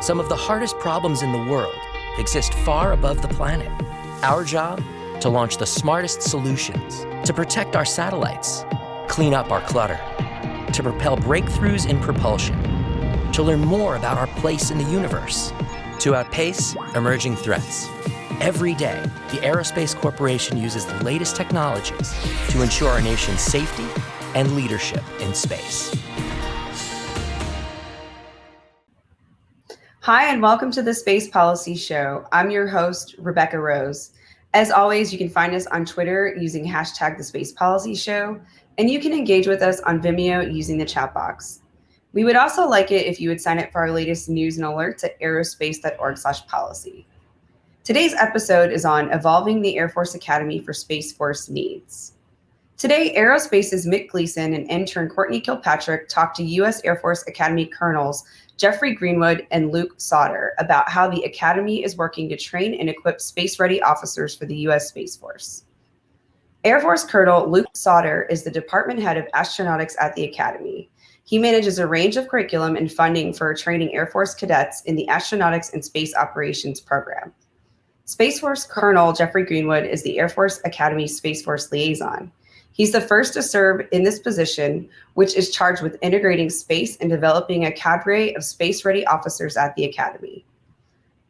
Some of the hardest problems in the world exist far above the planet. Our job? To launch the smartest solutions, to protect our satellites, clean up our clutter, to propel breakthroughs in propulsion, to learn more about our place in the universe, to outpace emerging threats. Every day, the Aerospace Corporation uses the latest technologies to ensure our nation's safety and leadership in space. Hi, and welcome to the Space Policy Show. I'm your host, Rebecca Rose. As always, you can find us on Twitter using hashtag the Space Policy Show, and you can engage with us on Vimeo using the chat box. We would also like it if you would sign up for our latest news and alerts at aerospace.org/policy. Today's episode is on evolving the Air Force Academy for Space Force needs. Today, Aerospace's Mick Gleason and intern Courtney Kirkpatrick talked to U.S. Air Force Academy Colonels Jeffrey Greenwood and Luke Sauter about how the Academy is working to train and equip space-ready officers for the U.S. Space Force. Air Force Colonel Luke Sauter is the department head of astronautics at the Academy. He manages a range of curriculum and funding for training Air Force cadets in the Astronautics and Space Operations program. Space Force Colonel Jeffrey Greenwood is the Air Force Academy Space Force Liaison. He's the first to serve in this position, which is charged with integrating space and developing a cadre of space-ready officers at the Academy.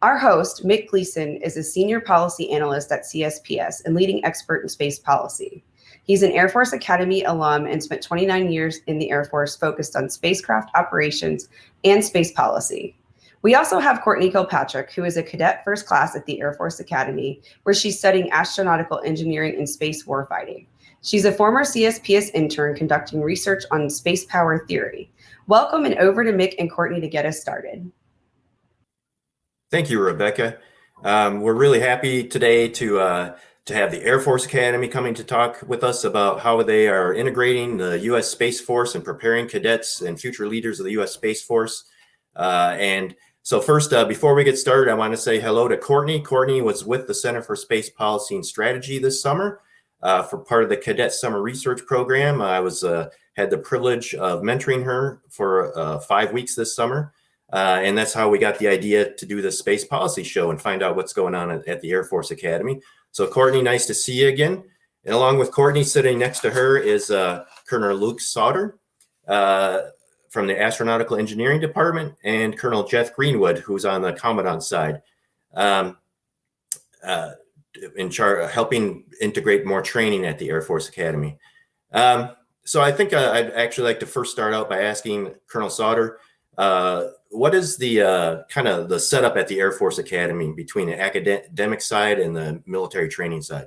Our host, Mick Gleason, is a senior policy analyst at CSPS and leading expert in space policy. He's an Air Force Academy alum and spent 29 years in the Air Force focused on spacecraft operations and space policy. We also have Courtney Kirkpatrick, who is a cadet first class at the Air Force Academy, where she's studying astronautical engineering and space warfighting. She's a former CSPS intern conducting research on space power theory. Welcome, and over to Mick and Courtney to get us started. Thank you, Rebecca. We're really happy today to have the Air Force Academy coming to talk with us about how they are integrating the U.S. Space Force and preparing cadets and future leaders of the U.S. Space Force. And so first, before we get started, I want to say hello to Courtney. Courtney was with the Center for Space Policy and Strategy this summer. For part of the Cadet Summer Research Program. I had the privilege of mentoring her for 5 weeks this summer. And that's how we got the idea to do the Space Policy Show and find out what's going on at the Air Force Academy. So Courtney, nice to see you again. And along with Courtney, sitting next to her is Colonel Luke Sauter from the Astronautical Engineering Department, and Colonel Jeff Greenwood, who's on the Commandant's side. In charge of helping integrate more training at the Air Force Academy. So I think I'd actually like to first start out by asking Colonel Sauter, what is the kind of the setup at the Air Force Academy between the academic side and the military training side?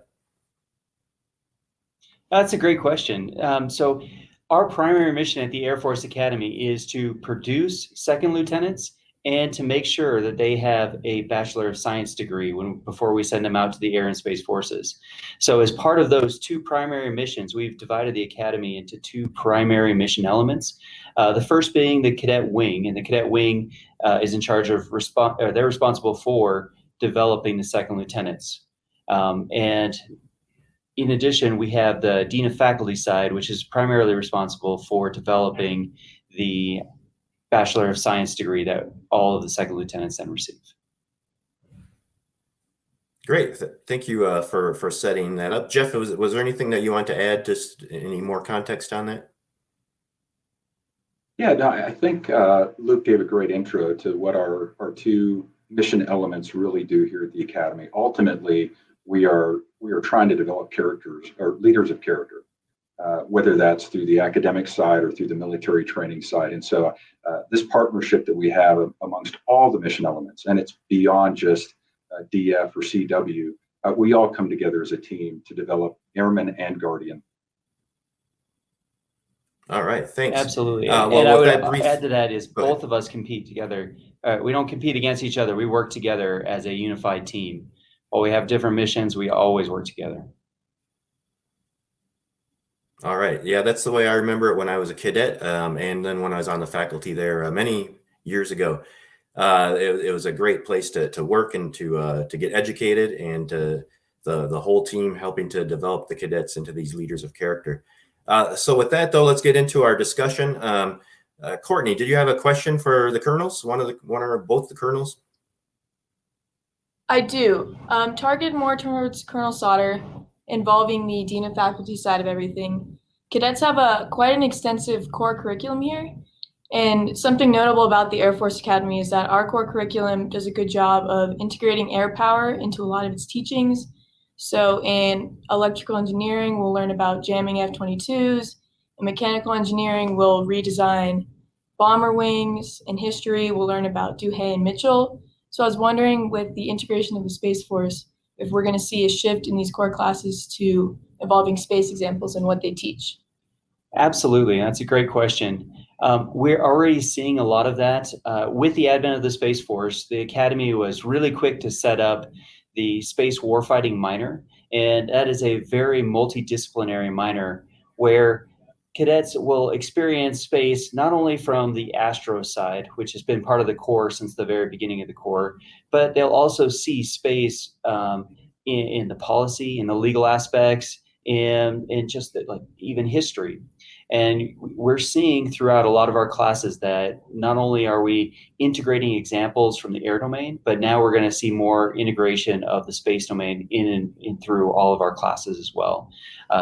That's a great question. So our primary mission at the Air Force Academy is to produce second lieutenants and to make sure that they have a Bachelor of Science degree before we send them out to the Air and Space Forces. So as part of those two primary missions, we've divided the Academy into two primary mission elements. The first being the Cadet Wing, and the Cadet Wing is in charge of, they're responsible for developing the second lieutenants. And in addition, we have the Dean of Faculty side, which is primarily responsible for developing the Bachelor of Science degree that all of the second lieutenants then receive. Great. Thank you for setting that up. Jeff, was there anything that you want to add, just any more context on that? Yeah, no, I think Luke gave a great intro to what our two mission elements really do here at the Academy. Ultimately, we are trying to develop characters or leaders of character. Whether that's through the academic side or through the military training side. And so this partnership that we have amongst all the mission elements, and it's beyond just DF or CW, we all come together as a team to develop airmen and guardian. All right, thanks. Absolutely. And I would add to that is both of us compete together. We don't compete against each other. We work together as a unified team. While we have different missions, we always work together. All right. Yeah, that's the way I remember it when I was a cadet, and then when I was on the faculty there many years ago. It was a great place to work and to get educated, and the whole team helping to develop the cadets into these leaders of character. So with that, though, let's get into our discussion. Courtney, did you have a question for the colonels? One or both the colonels? I do. Targeted more towards Colonel Sauter, involving the dean of faculty side of everything. Cadets have quite an extensive core curriculum here, and something notable about the Air Force Academy is that our core curriculum does a good job of integrating air power into a lot of its teachings. So in electrical engineering, we'll learn about jamming F-22s. In mechanical engineering, we'll redesign bomber wings. In history, we'll learn about Duhay and Mitchell. So I was wondering, with the integration of the Space Force, if we're going to see a shift in these core classes to involving space examples and what they teach. Absolutely. That's a great question. We're already seeing a lot of that. With the advent of the Space Force, the Academy was really quick to set up the Space Warfighting minor, and that is a very multidisciplinary minor where cadets will experience space not only from the astro side, which has been part of the Corps since the very beginning of the Corps, but they'll also see space in the policy, in the legal aspects, and just like even history. And we're seeing throughout a lot of our classes that not only are we integrating examples from the air domain, but now we're going to see more integration of the space domain in through all of our classes as well.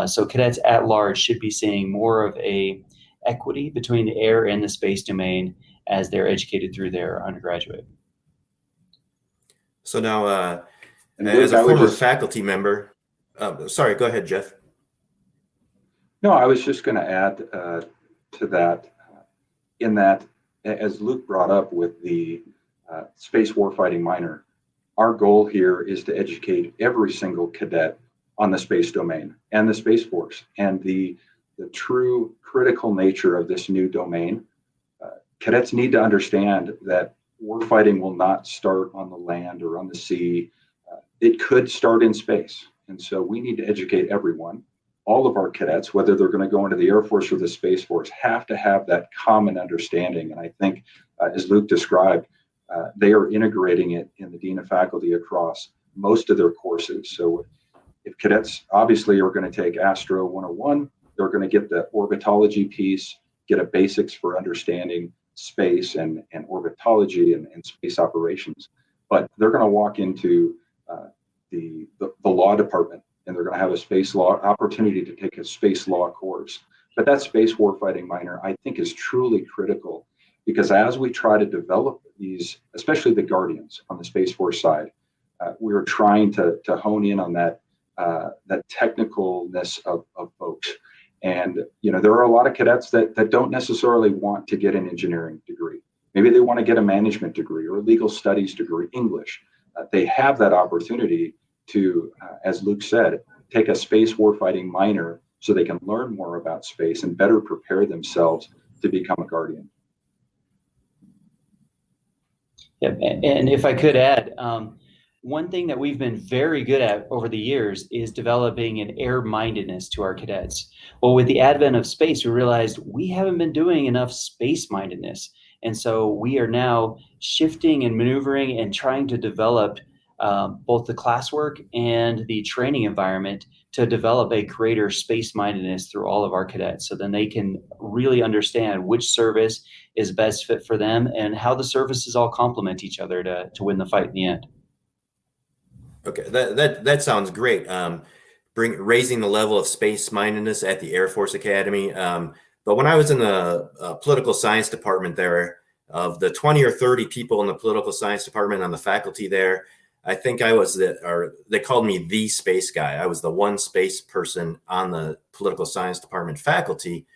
So cadets at large should be seeing more of a equity between the air and the space domain as they're educated through their undergraduate. So now, as a former faculty member, sorry, go ahead, Jeff. No, I was just going to add to that, in that, as Luke brought up with the Space Warfighting minor, our goal here is to educate every single cadet on the space domain and the Space Force and the true critical nature of this new domain. Cadets need to understand that warfighting will not start on the land or on the sea. It could start in space. And so we need to educate everyone. All of our cadets, whether they're going to go into the Air Force or the Space Force, have to have that common understanding. And I think, as Luke described, they are integrating it in the Dean of Faculty across most of their courses. So if cadets obviously are going to take Astro 101, they're going to get the orbitology piece, get a basics for understanding space and orbitology and space operations. But they're going to walk into the law department, and they're going to have a space law opportunity to take a space law course. But that Space Warfighting minor, I think, is truly critical, because as we try to develop these, especially the Guardians on the Space Force side, we're trying to hone in on that technicalness of folks. And there are a lot of cadets that don't necessarily want to get an engineering degree. Maybe they want to get a management degree or a legal studies degree, English. They have that opportunity to, as Luke said, take a Space Warfighting minor so they can learn more about space and better prepare themselves to become a Guardian. Yeah, and if I could add, one thing that we've been very good at over the years is developing an air-mindedness to our cadets. Well, with the advent of space, we realized we haven't been doing enough space-mindedness. And so we are now shifting and maneuvering and trying to develop both the classwork and the training environment to develop a greater space-mindedness through all of our cadets, so then they can really understand which service is best fit for them and how the services all complement each other to win the fight in the end. Okay, that sounds great. Raising the level of space-mindedness at the Air Force Academy. But when I was in the political science department there, of the 20 or 30 people in the political science department on the faculty there, I think I was they called me the space guy. I was the one space person on the political science department faculty.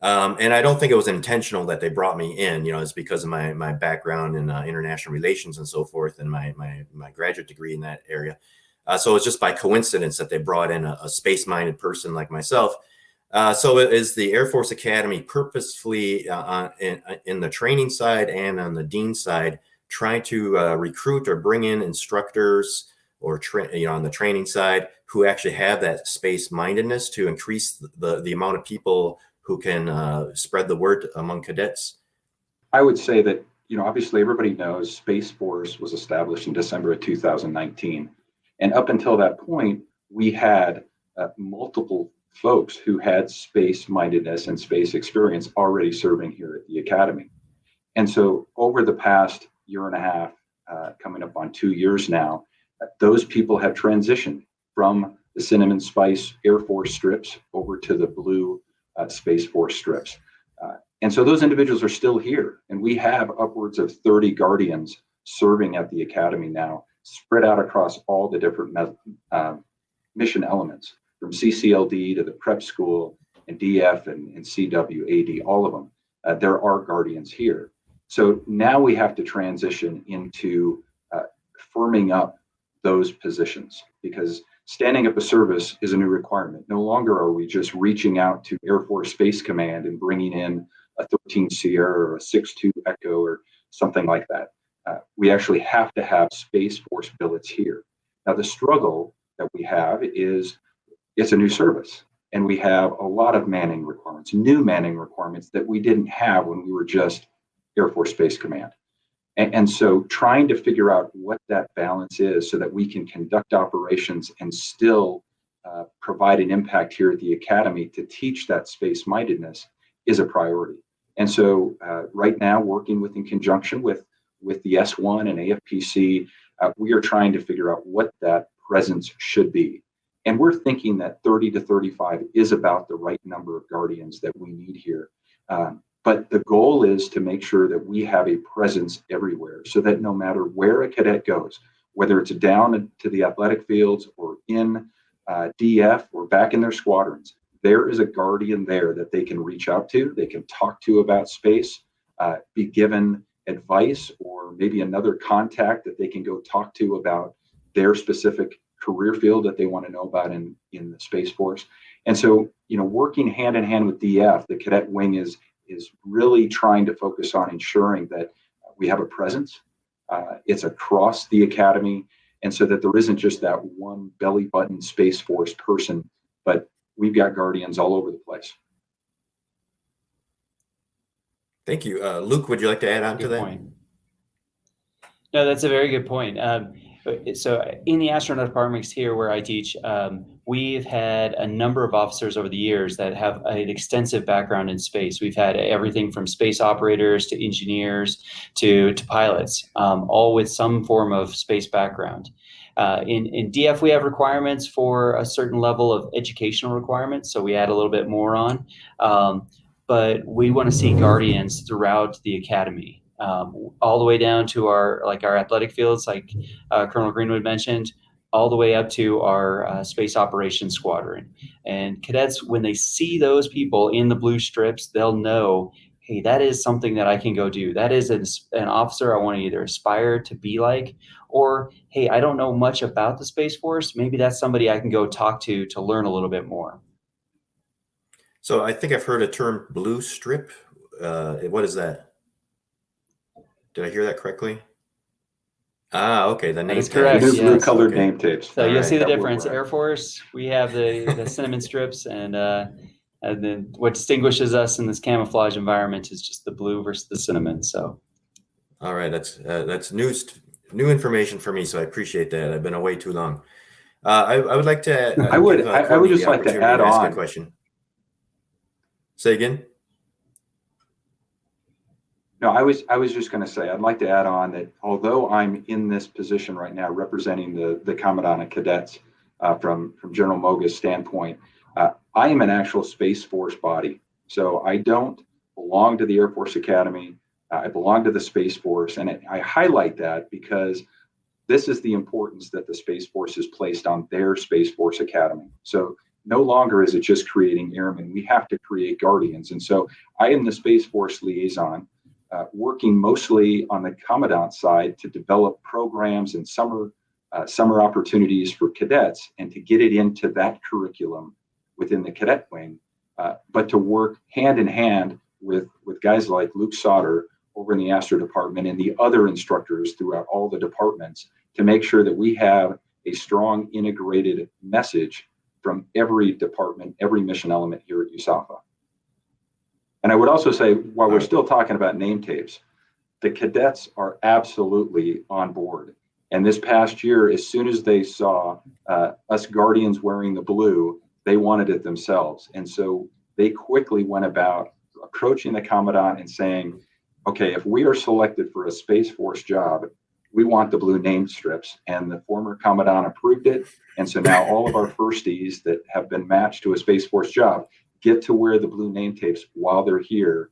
And I don't think it was intentional that they brought me in. It's because of my background in international relations and so forth, and my graduate degree in that area. So it's just by coincidence that they brought in a space-minded person like myself. So it is the Air Force Academy purposefully in the training side and on the dean side, trying to recruit or bring in instructors or on the training side who actually have that space-mindedness to increase the amount of people who can spread the word among cadets? I would say that, obviously everybody knows Space Force was established in December of 2019. And up until that point, we had multiple folks who had space mindedness and space experience already serving here at the Academy. And so over the past year and a half, coming up on 2 years now, those people have transitioned from the Cinnamon Spice Air Force strips over to the blue Space Force strips. And so those individuals are still here. And we have upwards of 30 Guardians serving at the Academy now, spread out across all the different mission elements, from CCLD to the prep school and DF and CW, AD, all of them. There are Guardians here. So now we have to transition into firming up those positions, because standing up a service is a new requirement. No longer are we just reaching out to Air Force Space Command and bringing in a 13 Sierra or a 6-2 Echo or something like that. We actually have to have Space Force billets here. Now, the struggle that we have is it's a new service, and we have a lot of manning requirements, new manning requirements that we didn't have when we were just Air Force Space Command. And so trying to figure out what that balance is so that we can conduct operations and still provide an impact here at the Academy to teach that space mindedness is a priority. And so right now, working in conjunction with the S1 and AFPC, we are trying to figure out what that presence should be. And we're thinking that 30 to 35 is about the right number of Guardians that we need here. But the goal is to make sure that we have a presence everywhere, so that no matter where a cadet goes, whether it's down to the athletic fields or in DF or back in their squadrons, there is a Guardian there that they can reach out to, they can talk to about space, be given advice, or maybe another contact that they can go talk to about their specific career field that they want to know about in the Space Force. And so, working hand in hand with DF, the cadet wing is really trying to focus on ensuring that we have a presence. It's across the Academy, and so that there isn't just that one belly button Space Force person, but we've got Guardians all over the place. Thank you. Luke, would you like to add on to that? Point. No, that's a very good point. So in the astronaut departments here where I teach, we've had a number of officers over the years that have an extensive background in space. We've had everything from space operators to engineers to pilots, all with some form of space background. In DF, we have requirements for a certain level of educational requirements, so we add a little bit more on. But we want to see Guardians throughout the Academy. All the way down to our athletic fields, like Colonel Greenwood mentioned, all the way up to our space operations squadron. And cadets, when they see those people in the blue strips, they'll know, hey, that is something that I can go do. That is an officer I want to either aspire to be like, or, hey, I don't know much about the Space Force. Maybe that's somebody I can go talk to learn a little bit more. So I think I've heard a term, blue strip. What is that? Did I hear that correctly? Okay. The name is correct. Yes. Blue colored okay. name tapes. So you'll see the difference. Air Force, we have the cinnamon strips, and then what distinguishes us in this camouflage environment is just the blue versus the cinnamon. So, all right, that's new information for me. So I appreciate that. I've been away too long. I would like to. I would just like to add on a question. Say again. No, I was just going to say, I'd like to add on that although I'm in this position right now representing the Commandant of Cadets from General Moga's standpoint, I am an actual Space Force body. So I don't belong to the Air Force Academy. I belong to the Space Force. And I highlight that because this is the importance that the Space Force has placed on their Space Force Academy. So no longer is it just creating airmen. We have to create Guardians. And so I am the Space Force liaison. Working mostly on the Commandant side to develop programs and summer opportunities for cadets and to get it into that curriculum within the cadet wing, but to work hand in hand with guys like Luke Sauter over in the Astro department and the other instructors throughout all the departments to make sure that we have a strong integrated message from every department, every mission element here at USAFA. And I would also say, while we're still talking about name tapes, the cadets are absolutely on board. And this past year, as soon as they saw us Guardians wearing the blue, they wanted it themselves. And so they quickly went about approaching the Commandant and saying, okay, if we are selected for a Space Force job, we want the blue name strips. And the former Commandant approved it. And so now all of our firsties that have been matched to a Space Force job get to wear the blue name tapes while they're here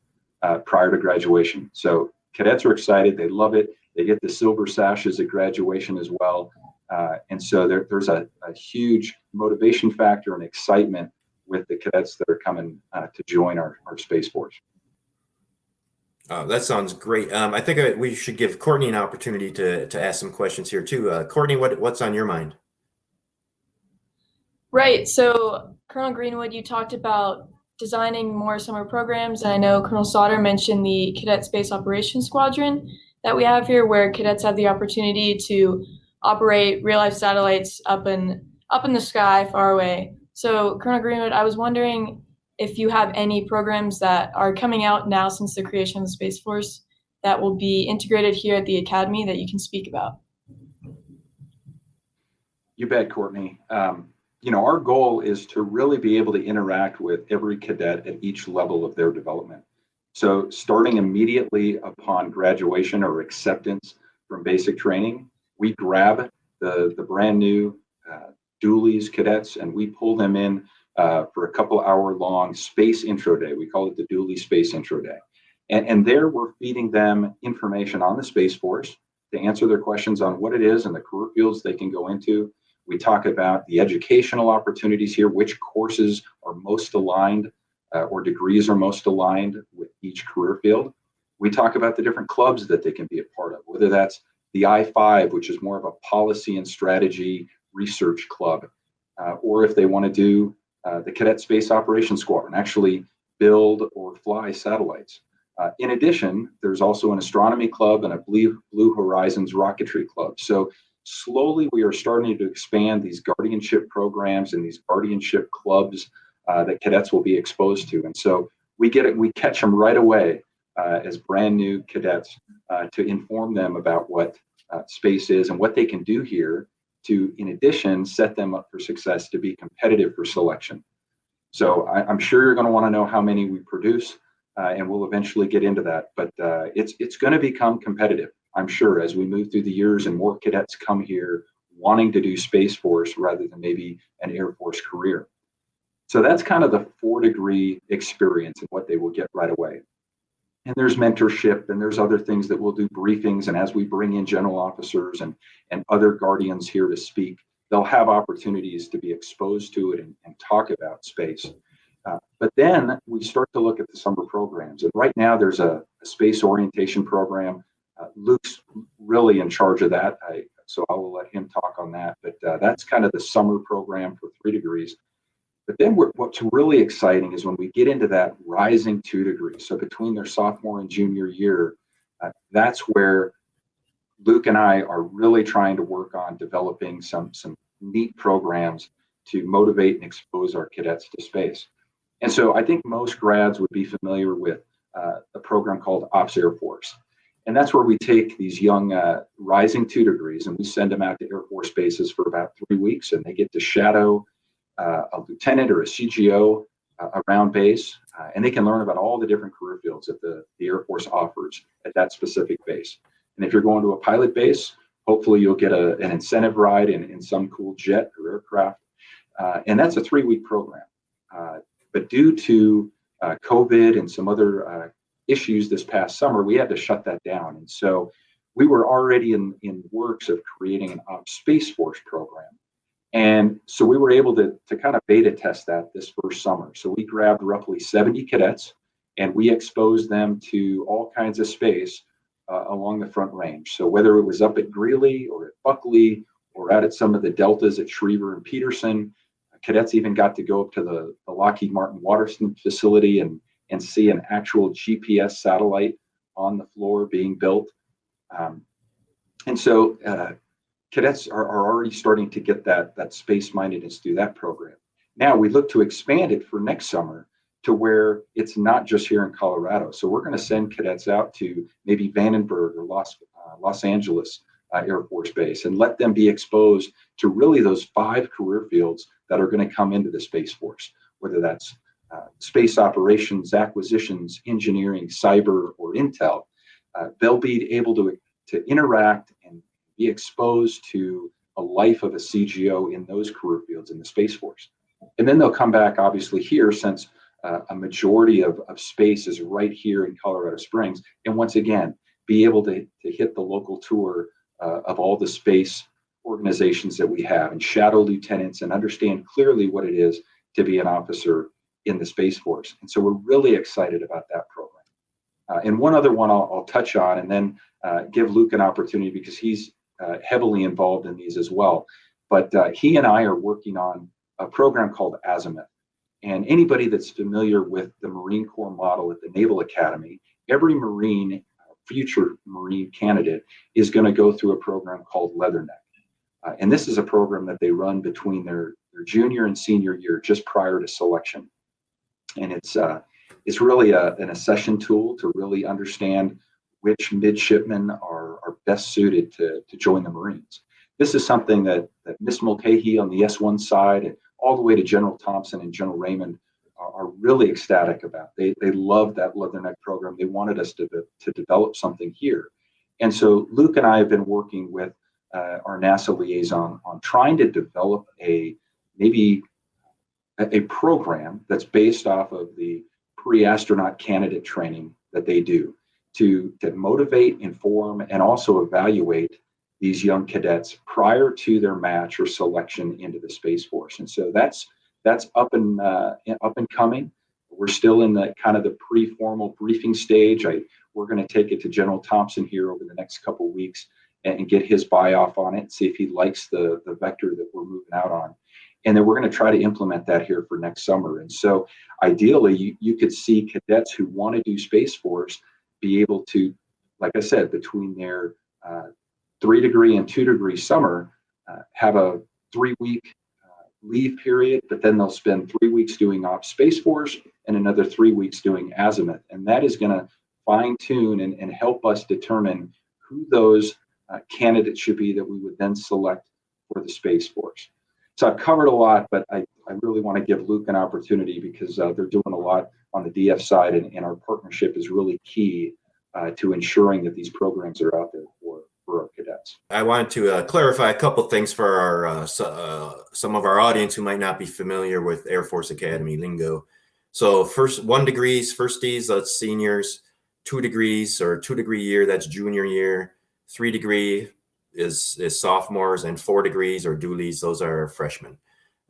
prior to graduation. So cadets are excited. They love it. They get the silver sashes at graduation as well. And so there's a huge motivation factor and excitement with the cadets that are coming to join our Space Force. That sounds great. I think we should give Courtney an opportunity to ask some questions here too. Courtney, what's on your mind? Right. So, Colonel Greenwood, you talked about designing more summer programs, and I know Colonel Sauter mentioned the Cadet Space Operations Squadron that we have here, where cadets have the opportunity to operate real-life satellites up in the sky far away. So, Colonel Greenwood, I was wondering if you have any programs that are coming out now since the creation of the Space Force that will be integrated here at the Academy that you can speak about. You bet, Courtney. Our goal is to really be able to interact with every cadet at each level of their development. So starting immediately upon graduation or acceptance from basic training, we grab the brand new dualies cadets and we pull them in for a couple hour long space intro day. We call it the Dually Space Intro Day. And there we're feeding them information on the Space Force to answer their questions on what it is and the career fields they can go into. We talk about the educational opportunities here, which courses are most aligned or degrees are most aligned with each career field. We talk about the different clubs that they can be a part of, whether that's the I-5, which is more of a policy and strategy research club, or if they want to do the Cadet Space Operations Squadron, actually build or fly satellites. In addition, there's also an astronomy club and a Blue Horizons rocketry club. So slowly we are starting to expand these guardianship programs and these guardianship clubs that cadets will be exposed to. And so we catch them right away as brand new cadets to inform them about what space is and what they can do here to, in addition, set them up for success to be competitive for selection. So I'm sure you're going to want to know how many we produce, and we'll eventually get into that. But it's going to become competitive, I'm sure, as we move through the years and more cadets come here wanting to do Space Force rather than maybe an Air Force career. So that's kind of the 4-degree experience and what they will get right away. And there's mentorship and there's other things that we'll do briefings. And as we bring in general officers and other guardians here to speak, they'll have opportunities to be exposed to it and talk about space. But then we start to look at the summer programs. And right now there's a space orientation program. Luke's really in charge of that, so I will let him talk on that. But that's kind of the summer program for 3 degrees. But then what's really exciting is when we get into that rising 2 degrees. So between their sophomore and junior year, that's where Luke and I are really trying to work on developing some neat programs to motivate and expose our cadets to space. And so I think most grads would be familiar with a program called Ops Air Force. And that's where we take these young rising 2 degrees and we send them out to Air Force bases for about 3 weeks, and they get to shadow a lieutenant or a CGO around base, and they can learn about all the different career fields that the Air Force offers at that specific base. And if you're going to a pilot base, hopefully you'll get an incentive ride in some cool jet or aircraft. And that's a 3-week program. But due to COVID and some other issues this past summer, we had to shut that down. And so we were already in works of creating an Ops Space Force program. And so we were able to kind of beta test that this first summer. So we grabbed roughly 70 cadets and we exposed them to all kinds of space along the Front Range. So whether it was up at Greeley or at Buckley or out at some of the deltas at Schriever and Peterson, cadets even got to go up to the Lockheed Martin Waterston facility and see an actual GPS satellite on the floor being built. And so cadets are already starting to get that space mindedness through that program. Now we look to expand it for next summer to where it's not just here in Colorado. So we're going to send cadets out to maybe Vandenberg or Los Angeles Air Force Base and let them be exposed to really those 5 career fields that are going to come into the Space Force, whether that's space operations, acquisitions, engineering, cyber, or intel. They'll be able to interact and be exposed to a life of a CGO in those career fields in the Space Force. And then they'll come back, obviously, here, since a majority of space is right here in Colorado Springs. And once again, be able to hit the local tour of all the space organizations that we have and shadow lieutenants and understand clearly what it is to be an officer in the Space Force. And so we're really excited about that program. And one other one I'll touch on, and then give Luke an opportunity because he's heavily involved in these as well. But he and I are working on a program called Azimuth. And anybody that's familiar with the Marine Corps model at the Naval Academy, every Marine, future Marine candidate is going to go through a program called Leatherneck. And this is a program that they run between their junior and senior year, just prior to selection. And it's really an accession tool to really understand which midshipmen are best suited to join the Marines. This is something that Miss Mulcahy on the S1 side, and all the way to General Thompson and General Raymond are really ecstatic about. They love that Leatherneck program. They wanted us to develop something here. And so Luke and I have been working with our NASA liaison on trying to develop maybe a program that's based off of the pre-astronaut candidate training that they do to motivate, inform, and also evaluate these young cadets prior to their match or selection into the Space Force. And so that's up and coming. We're still in the kind of the pre-formal briefing stage. We're going to take it to General Thompson here over the next couple of weeks and get his buy-off on it, see if he likes the vector that we're moving out on. And then we're going to try to implement that here for next summer. And so ideally, you could see cadets who want to do Space Force be able to, like I said, between their 3-degree and 2-degree summer, have a 3-week leave period, but then they'll spend 3 weeks doing Ops Space Force and another 3 weeks doing Azimuth. And that is going to fine tune and help us determine who those candidates should be that we would then select for the Space Force. So I've covered a lot, but I really want to give Luke an opportunity because they're doing a lot on the DF side, and our partnership is really key to ensuring that these programs are out there for our cadets. I wanted to clarify a couple things for our some of our audience who might not be familiar with Air Force Academy lingo. So 1 degrees, firsties, that's seniors. 2 degrees or 2-degree year, that's junior year. 3-degree is sophomores, and 4 degrees or dualies, those are freshmen.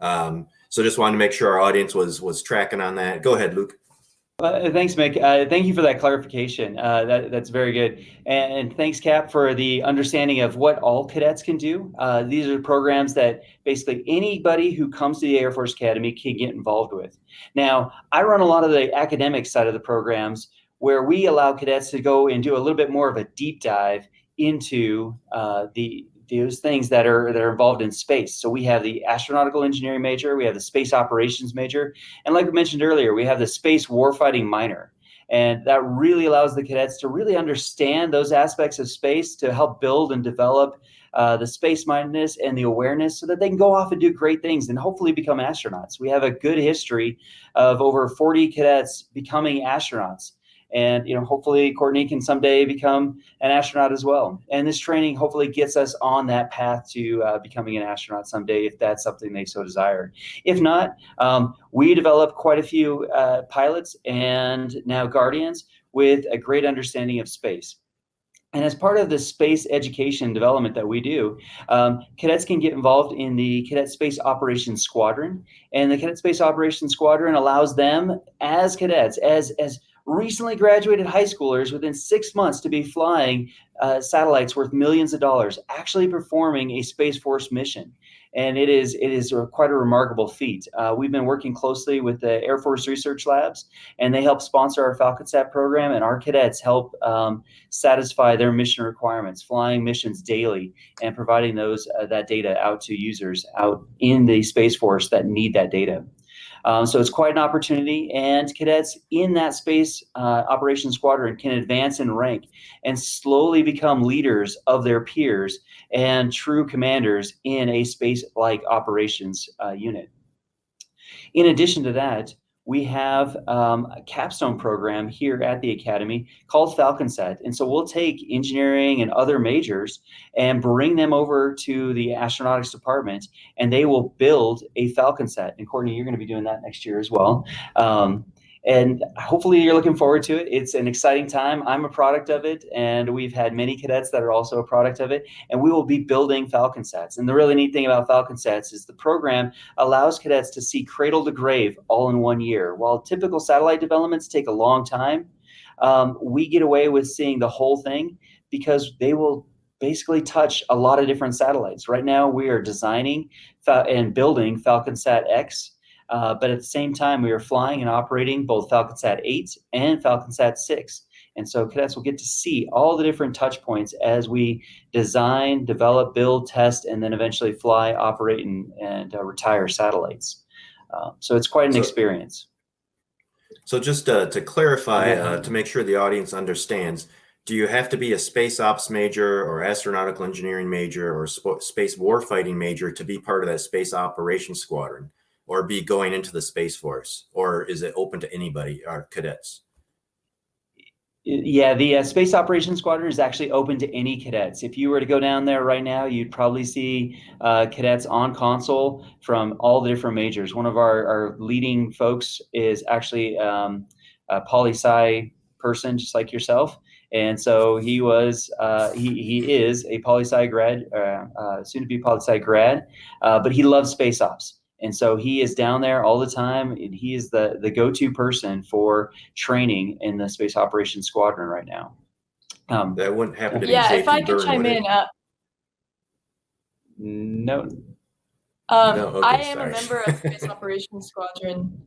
So just wanted to make sure our audience was tracking on that. Go ahead, Luke. Thanks, Mick. Thank you for that clarification. That's very good. And thanks, Cap, for the understanding of what all cadets can do. These are programs that basically anybody who comes to the Air Force Academy can get involved with. Now, I run a lot of the academic side of the programs where we allow cadets to go and do a little bit more of a deep dive into those things that are involved in space. So we have the astronautical engineering major, we have the space operations major, and like we mentioned earlier, we have the space warfighting minor. And that really allows the cadets to really understand those aspects of space to help build and develop the space-mindedness and the awareness so that they can go off and do great things and hopefully become astronauts. We have a good history of over 40 cadets becoming astronauts. And hopefully Courtney can someday become an astronaut as well. And this training hopefully gets us on that path to becoming an astronaut someday, if that's something they so desire. If not, we develop quite a few pilots and now guardians with a great understanding of space. And as part of the space education development that we do, cadets can get involved in the Cadet Space Operations Squadron. And the Cadet Space Operations Squadron allows them as cadets, as recently graduated high schoolers within 6 months to be flying satellites worth millions of dollars, actually performing a Space Force mission. And it is quite a remarkable feat. We've been working closely with the Air Force Research Labs, and they help sponsor our FalconSat program, and our cadets help satisfy their mission requirements, flying missions daily and providing that data out to users out in the Space Force that need that data. So it's quite an opportunity, and cadets in that space operations squadron can advance in rank and slowly become leaders of their peers and true commanders in a space-like operations unit. In addition to that, we have a capstone program here at the Academy called FalconSat. And so we'll take engineering and other majors and bring them over to the astronautics department, and they will build a FalconSat. And Courtney, you're going to be doing that next year as well. And hopefully you're looking forward to it. It's an exciting time. I'm a product of it, and we've had many cadets that are also a product of it, and we will be building FalconSats. And the really neat thing about FalconSats is the program allows cadets to see cradle to grave all in 1 year. While typical satellite developments take a long time, we get away with seeing the whole thing because they will basically touch a lot of different satellites. Right now we are designing and building FalconSat X, but at the same time, we are flying and operating both FalconSat 8 and FalconSat 6. And so cadets will get to see all the different touch points as we design, develop, build, test, and then eventually fly, operate, and retire satellites. So it's quite an experience. So just to clarify, to make sure the audience understands, do you have to be a space ops major or astronautical engineering major or space warfighting major to be part of that space operations squadron, or be going into the Space Force, or is it open to anybody, or cadets? Yeah, the Space Operations Squadron is actually open to any cadets. If you were to go down there right now, you'd probably see cadets on console from all the different majors. One of our leading folks is actually a poli-sci person, just like yourself. And so he was, he is a poli-sci grad, soon to be poli-sci grad, but he loves space ops. And so he is down there all the time, and he is the go-to person for training in the Space Operations Squadron right now. That wouldn't happen to be yeah, JP if I could Byrne, chime would in. it? No. No, okay, I am sorry. a member of the Space Operations Squadron,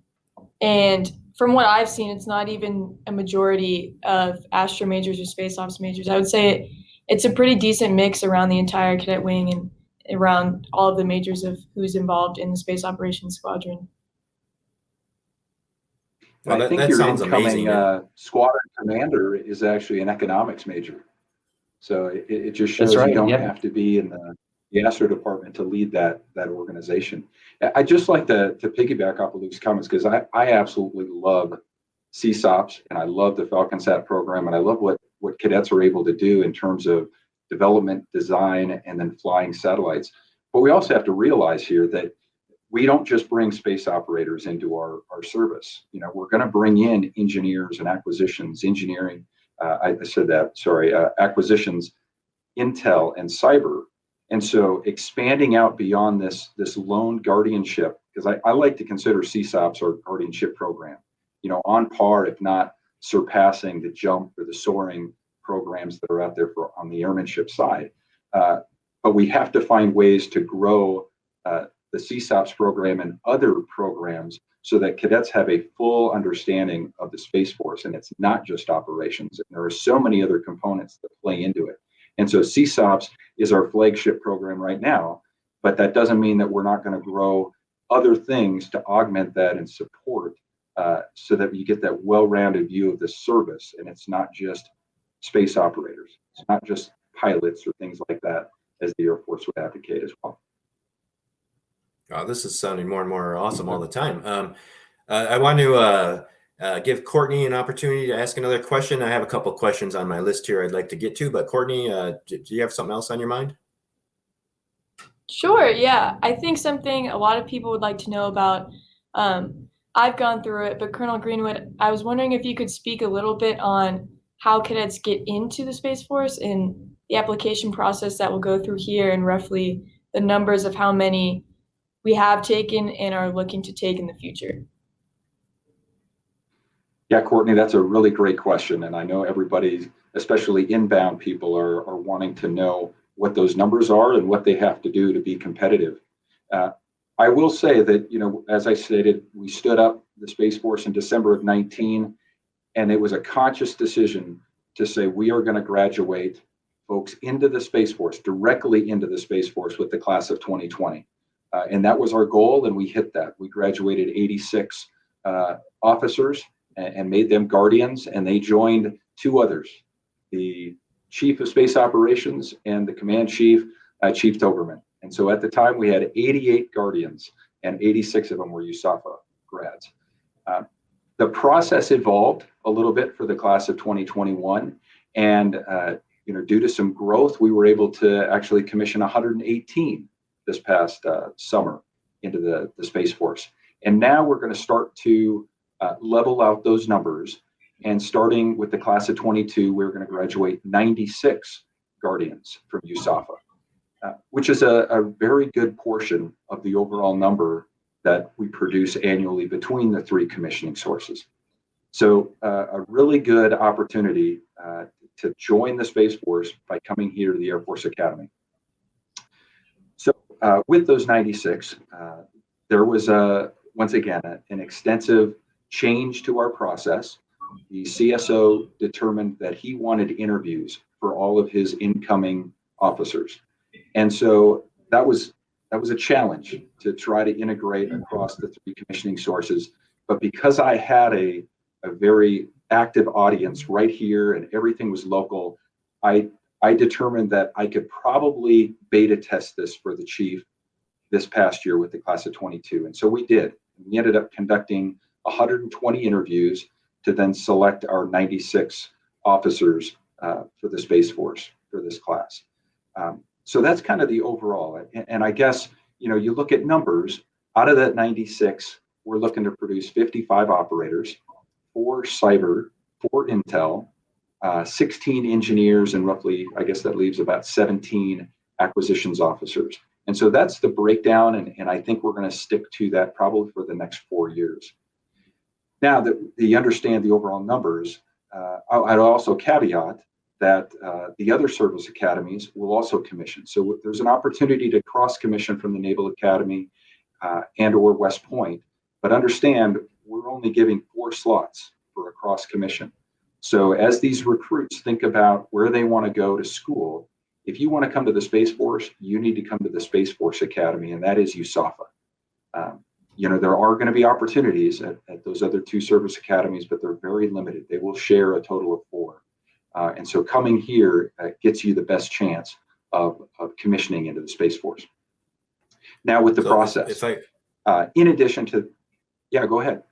and from what I've seen, it's not even a majority of astro majors or space ops majors. I would say it's a pretty decent mix around the entire cadet wing and around all of the majors of who's involved in the Space Operations Squadron. Well, I think that your sounds incoming amazing. squadron commander is actually an economics major. So it just shows That's right, you don't yep. have to be in the astro department to lead that organization. I'd just like to piggyback off of Luke's comments, because I absolutely love CSOPs, and I love the FalconSat program, and I love what cadets are able to do in terms of development, design, and then flying satellites. But we also have to realize here that we don't just bring space operators into our service. You know, we're going to bring in engineers and acquisitions, engineering, acquisitions, intel, and cyber. And so expanding out beyond this lone guardianship, because I like to consider CSOPs our guardianship program, you know, on par, if not surpassing the jump or the soaring programs that are out there on the airmanship side. But we have to find ways to grow the CSOPs program and other programs so that cadets have a full understanding of the Space Force, and it's not just operations. And there are so many other components that play into it. And so CSOPs is our flagship program right now, but that doesn't mean that we're not going to grow other things to augment that and support, so that you get that well-rounded view of the service, and it's not just space operators. It's not just pilots or things like that, as the Air Force would advocate as well. This is sounding more and more awesome all the time. I want to give Courtney an opportunity to ask another question. I have a couple questions on my list here I'd like to get to, but Courtney, do you have something else on your mind? Sure, yeah. I think something a lot of people would like to know about, I've gone through it, but Colonel Greenwood, I was wondering if you could speak a little bit on how cadets get into the Space Force and the application process that will go through here, and roughly the numbers of how many we have taken and are looking to take in the future. Yeah, Courtney, that's a really great question. And I know everybody, especially inbound people, are wanting to know what those numbers are and what they have to do to be competitive. I will say that, you know, as I stated, we stood up the Space Force in December of 19, and it was a conscious decision to say we are going to graduate folks into the Space Force, directly into the Space Force with the class of 2020. And that was our goal, and we hit that. We graduated 86 officers and made them guardians, and they joined two others, the Chief of Space Operations and the Command Chief, Chief Doberman. And so at the time we had 88 guardians, and 86 of them were USAFA. grads. The process evolved a little bit for the class of 2021, and due to some growth, we were able to actually commission 118 this past summer into the Space Force. And now we're going to start to level out those numbers. And starting with the class of 22, we're going to graduate 96 Guardians from USAFA, which is a very good portion of the overall number that we produce annually between the three commissioning sources. So a really good opportunity to join the Space Force by coming here to the Air Force Academy. So with those 96, there was once again an extensive change to our process. The CSO determined that he wanted interviews for all of his incoming officers. And so that was a challenge to try to integrate across the three commissioning sources. But because I had a very active audience right here and everything was local, I determined that I could probably beta test this for the chief this past year with the class of 22. And so we did. We ended up conducting 120 interviews to then select our 96 officers for the Space Force for this class. So that's kind of the overall. And I guess, you look at numbers, out of that 96, we're looking to produce 55 operators, 4 cyber, 4 intel, 16 engineers, and roughly, I guess that leaves about 17 acquisitions officers. And so that's the breakdown, and I think we're going to stick to that probably for the next 4 years. Now that you understand the overall numbers, I'd also caveat that the other service academies will also commission. So there's an opportunity to cross-commission from the Naval Academy and or West Point, but understand we're only giving 4 slots for a cross-commission. So as these recruits think about where they want to go to school, if you want to come to the Space Force, you need to come to the Space Force Academy, and that is USAFA. There are going to be opportunities at those other 2 service academies, but they're very limited. They will share a total of 4. And so coming here gets you the best chance of commissioning into the Space Force. Now with the process, in addition to, go ahead.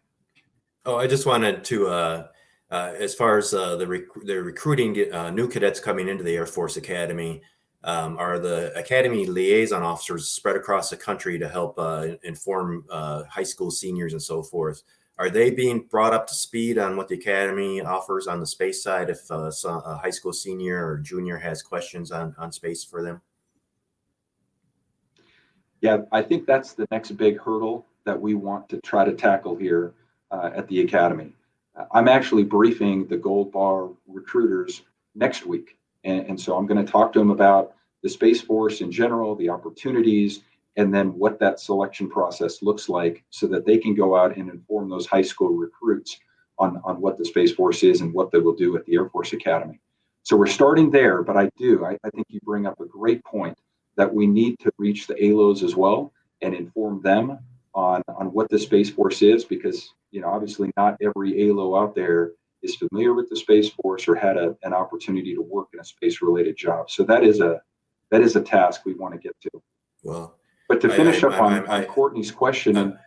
Oh, I just wanted to, as far as the recruiting new cadets coming into the Air Force Academy, are the Academy liaison officers spread across the country to help inform high school seniors and so forth. Are they being brought up to speed on what the Academy offers on the space side if a high school senior or junior has questions on space for them? Yeah, I think that's the next big hurdle that we want to try to tackle here at the Academy. I'm actually briefing the Gold Bar recruiters next week. And so I'm going to talk to them about the Space Force in general, the opportunities, and then what that selection process looks like so that they can go out and inform those high school recruits on what the Space Force is and what they will do at the Air Force Academy. So we're starting there, but I think you bring up a great point that we need to reach the ALOs as well and inform them on what the Space Force is, because obviously not every ALO out there is familiar with the Space Force or had an opportunity to work in a space-related job. So that is a task we want to get to. Well, but to finish up on Courtney's question,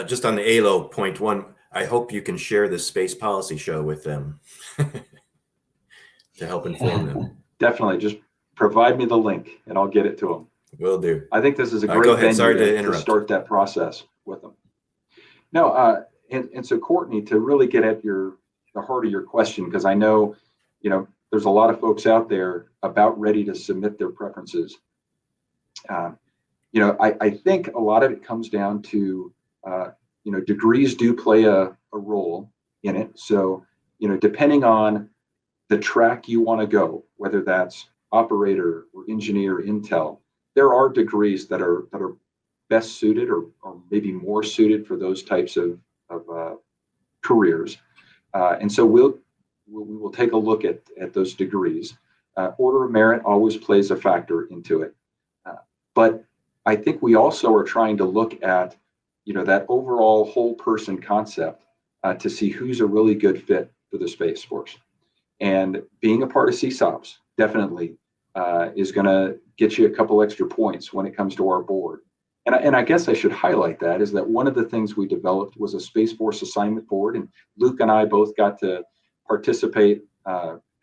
just on the ALO point one, I hope you can share the space policy show with them to help inform them. Definitely, just provide me the link and I'll get it to them. Will do. I think this is a great venue to start that process with them. No, and so Courtney, to really get at the heart of your question, because I know, there's a lot of folks out there about ready to submit their preferences. I think a lot of it comes down to, degrees do play a role in it. So, depending on the track you want to go, whether that's operator or engineer, intel, there are degrees that are best suited or maybe more suited for those types of careers. And so we will take a look at those degrees. Order of merit always plays a factor into it. But I think we also are trying to look at, that overall whole person concept to see who's a really good fit for the Space Force. And being a part of CSOPs definitely is going to get you a couple extra points when it comes to our board. And I guess I should highlight that is that one of the things we developed was a Space Force assignment board, and Luke and I both got to participate.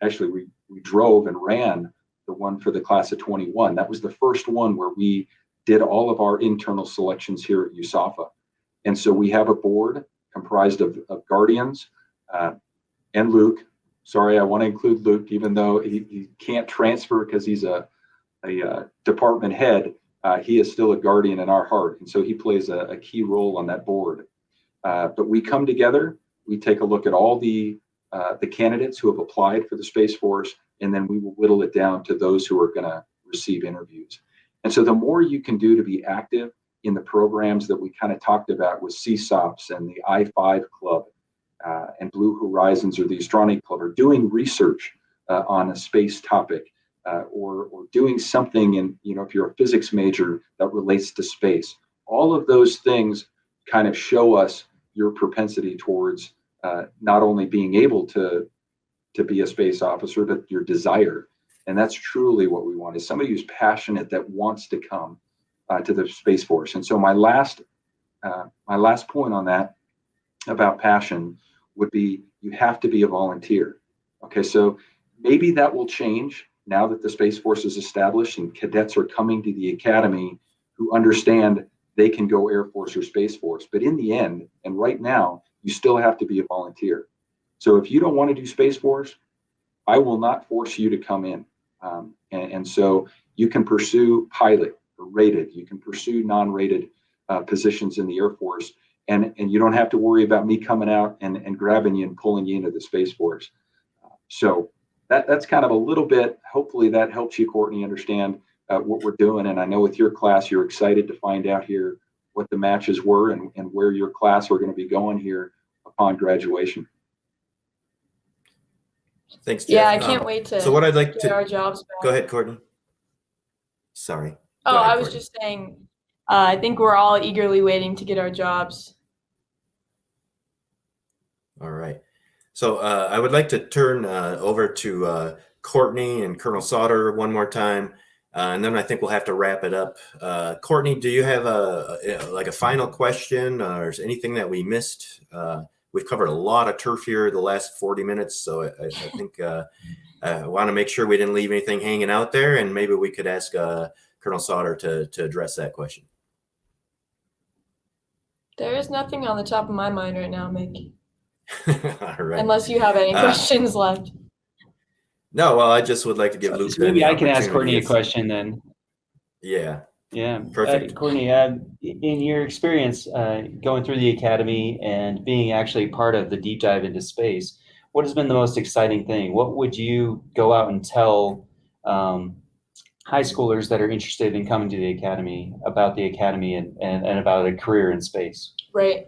Actually, we drove and ran the one for the class of 21. That was the first one where we did all of our internal selections here at USAFA. And so we have a board comprised of Guardians and Luke. Sorry, I want to include Luke, even though he can't transfer because he's a department head. He is still a Guardian in our heart, and so he plays a key role on that board. But we come together, we take a look at all the candidates who have applied for the Space Force, and then we will whittle it down to those who are going to receive interviews. And so the more you can do to be active in the programs that we kind of talked about with CSOPs and the I-5 Club and Blue Horizons or the Astronomy Club, or doing research on a space topic, or doing something in, if you're a physics major that relates to space. All of those things kind of show us your propensity towards not only being able to be a space officer, but your desire. And that's truly what we want, is somebody who's passionate that wants to come to the Space Force. And so my last point on that about passion would be, you have to be a volunteer. Okay, so maybe that will change now that the Space Force is established and cadets are coming to the academy who understand they can go Air Force or Space Force. But in the end, and right now, you still have to be a volunteer. So if you don't want to do Space Force, I will not force you to come in. And so you can pursue pilot or rated, you can pursue non-rated positions in the Air Force, and you don't have to worry about me coming out and grabbing you and pulling you into the Space Force. So that's kind of a little bit, hopefully that helps you, Courtney, understand what we're doing. And I know with your class, you're excited to find out here what the matches were and where your class are going to be going here upon graduation. Thanks, Jeff. Yeah, I can't wait to so what I'd like get to our jobs back. Go ahead, Courtney. Sorry. Oh, Go ahead, I was Courtney. just saying, I think we're all eagerly waiting to get our jobs. All right. So I would like to turn over to Courtney and Colonel Sauter one more time, and then I think we'll have to wrap it up. Courtney, do you have a final question, or is anything that we missed? We've covered a lot of turf here the last 40 minutes, so I think I want to make sure we didn't leave anything hanging out there, and maybe we could ask Colonel Sauter to address that question. There is nothing on the top of my mind right now, Mick. All right. Unless you have any questions left. No, well, I just would like to give Luke. So maybe I can ask Courtney a opportunity. question then. Yeah. Yeah. Perfect. Courtney, in your experience going through the academy and being actually part of the deep dive into space, what has been the most exciting thing? What would you go out and tell high schoolers that are interested in coming to the academy about the academy and about a career in space? Right.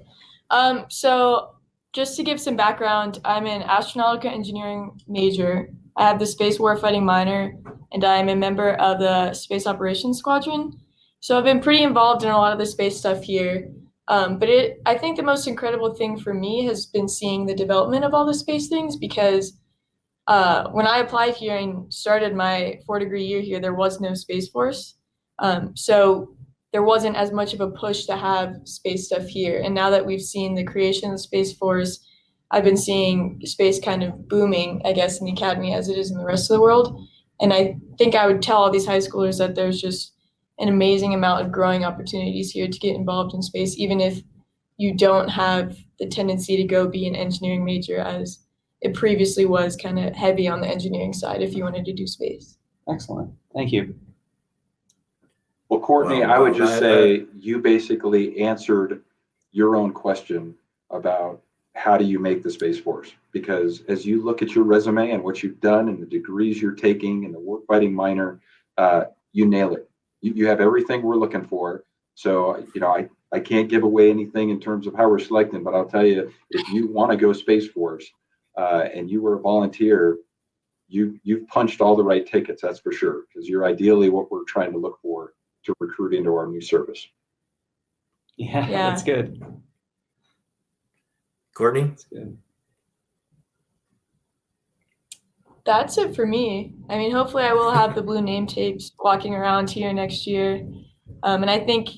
So just to give some background, I'm an astronautical engineering major. I have the space warfighting minor, and I'm a member of the Space Operations Squadron. So I've been pretty involved in a lot of the space stuff here. But I think the most incredible thing for me has been seeing the development of all the space things, because when I applied here and started my 4-degree year here, there was no Space Force. So there wasn't as much of a push to have space stuff here. And now that we've seen the creation of the Space Force, I've been seeing space kind of booming, I guess, in the academy as it is in the rest of the world. And I think I would tell all these high schoolers that there's just an amazing amount of growing opportunities here to get involved in space, even if you don't have the tendency to go be an engineering major, as it previously was kind of heavy on the engineering side if you wanted to do space. Excellent. Thank you. Well, Courtney, I would just say you basically answered your own question about how do you make the Space Force? Because as you look at your resume and what you've done and the degrees you're taking and the warfighting minor, you nail it. You have everything we're looking for. So, I can't give away anything in terms of how we're selecting, but I'll tell you, if you want to go Space Force and you were a volunteer, you've punched all the right tickets, that's for sure, because you're ideally what we're trying to look for to recruit into our new service. Yeah. That's good. Courtney? That's good. That's it for me. I mean, hopefully I will have the blue name tapes walking around here next year. And I think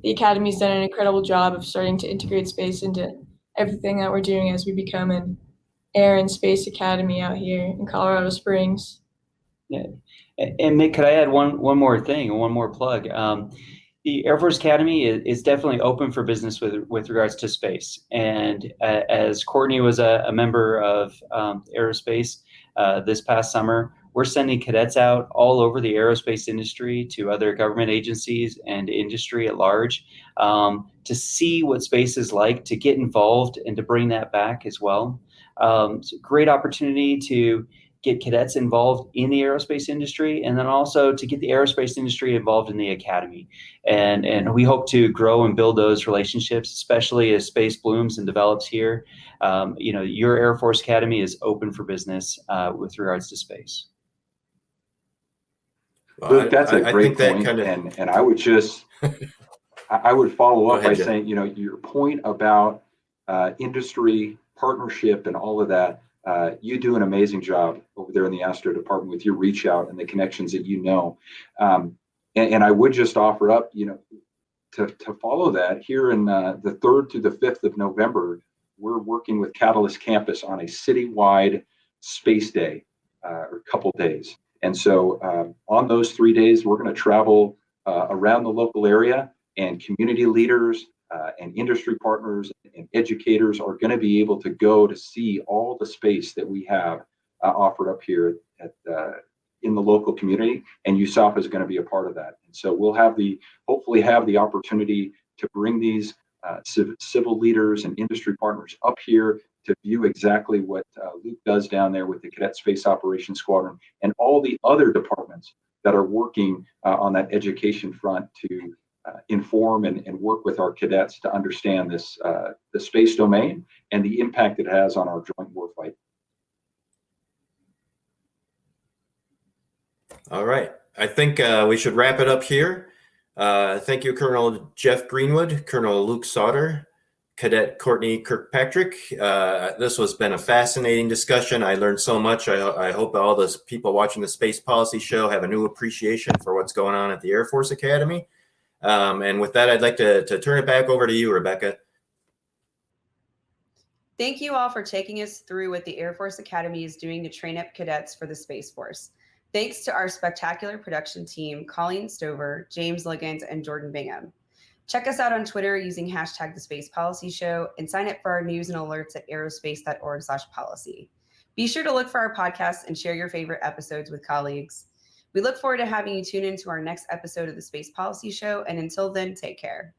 the Academy's done an incredible job of starting to integrate space into everything that we're doing as we become an Air and Space Academy out here in Colorado Springs. Yeah. And Mick, could I add one more thing, one more plug? The Air Force Academy is definitely open for business with regards to space. And as Courtney was a member of Aerospace this past summer, we're sending cadets out all over the aerospace industry to other government agencies and industry at large to see what space is like, to get involved and to bring that back as well. It's a great opportunity to get cadets involved in the aerospace industry, and then also to get the aerospace industry involved in the academy. And we hope to grow and build those relationships, especially as space blooms and develops here. Your Air Force Academy is open for business with regards to space. Well, Luke, that's a I great think point. that And I would just, I would follow Go up by ahead, Jeff. saying, your point about industry partnership and all of that, you do an amazing job over there in the Astro department with your reach out and the connections that you know. And I would just offer up, to follow that here in the 3rd through the 5th of November, we're working with Catalyst Campus on a citywide space day, or a couple days. And so on those 3 days, we're going to travel around the local area, and community leaders and industry partners and educators are going to be able to go to see all the space that we have offered up here in the local community, and USAF is going to be a part of that. And so we'll hopefully have the opportunity to bring these civil leaders and industry partners up here to view exactly what Luke does down there with the Cadet Space Operations Squadron and all the other departments that are working on that education front to inform and work with our cadets to understand this the space domain and the impact it has on our joint warfight. All right. I think we should wrap it up here. Thank you, Colonel Jeff Greenwood, Colonel Luke Sauter, Cadet Courtney Kirkpatrick. This has been a fascinating discussion. I learned so much. I hope all those people watching the Space Policy Show have a new appreciation for what's going on at the Air Force Academy. And with that, I'd like to turn it back over to you, Rebecca. Thank you all for taking us through what the Air Force Academy is doing to train up cadets for the Space Force. Thanks to our spectacular production team, Colleen Stover, James Liggins, and Jordan Bingham. Check us out on Twitter using hashtag The Space Policy Show, and sign up for our news and alerts at aerospace.org/policy. Be sure to look for our podcasts and share your favorite episodes with colleagues. We look forward to having you tune into our next episode of the Space Policy Show, and until then, take care.